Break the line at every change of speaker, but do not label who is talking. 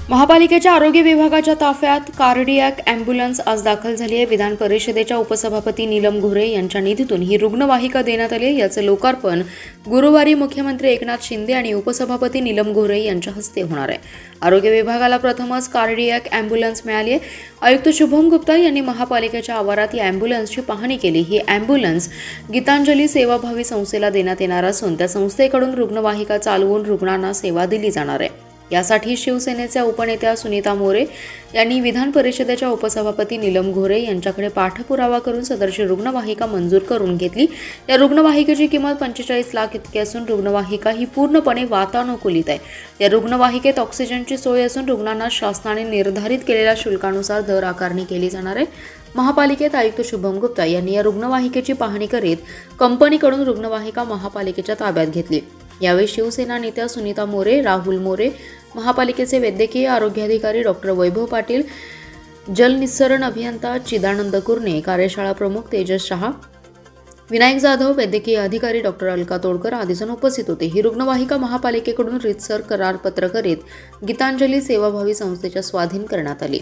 महापालिकेच्या आरोग्य विभागाच्या ताफ्यात कार्डियक अँब्युलन्स आज दाखल झाली आहे। विधान परिषदेच्या उपसभापती नीलम गोऱ्हे यांच्या निधीतून ही रुग्णवाहिका देण्यात आली आहे। याचे लोकार्पण गुरुवारी मुख्यमंत्री एकनाथ शिंदे आणि उपसभापती नीलम गोऱ्हे यांच्या हस्ते होणार आहे। आरोग्य विभागाला प्रथमच कार्डियक अँब्युलन्स मिळाली आहे। आयुक्त शुभम गुप्ता यांनी महापालिकेच्या आवारात या अँब्युलन्सची पाहणी केली। ही अँब्युलन्स गीतांजली सेवाभावी संस्थेला देण्यात येणार असून त्या संस्थेकडून रुग्णवाहिका चालवून रुग्णांना सेवा दिली जाणार आहे। यासाठी शिवसेनेच्या उपनेत्या सुनीता मोरे यांनी विधान परिषदेच्या उपसभापती नीलम गोऱ्हे यांच्याकडे पाठपुरावा करून सदरची रुग्णवाहिका मंजूर करून घेतली। या रुग्णवाहिकेची किंमत 45 लाख इतकी असून रुग्णवाहिका ही पूर्णपणे वातानुकूलित आहे। या रुग्णवाहिकेत ऑक्सिजनची सोय असून रुग्णांना शासनाने निर्धारित केलेल्या शुल्कानुसार दर आकारणी केली जाणार आहे। महापालिकेत आयुक्त शुभम गुप्ता यांनी या रुग्णवाहिकेची पाहणी करीत कंपनीकडून रुग्णवाहिका महापालिकेच्या ताब्यात घेतली। यावेळी शिवसेना नेत्या सुनीता मोरे, राहुल मोरे, महापालिकेचे वैद्यकीय आरोग्य अधिकारी डॉक्टर वैभव पाटील, जलनिस्सरण अभियंता चिदानंद कुर्णे, कार्यशाळा प्रमुख तेजस शहा, विनायक जाधव, वैद्यकीय अधिकारी डॉक्टर अलका तोडकर आदी जण उपस्थित होते। ही रुग्णवाहिका महापालिकेकडून रीतसर करारपत्र करीत गीतांजली सेवाभावी संस्थेच्या स्वाधीन करण्यात आली।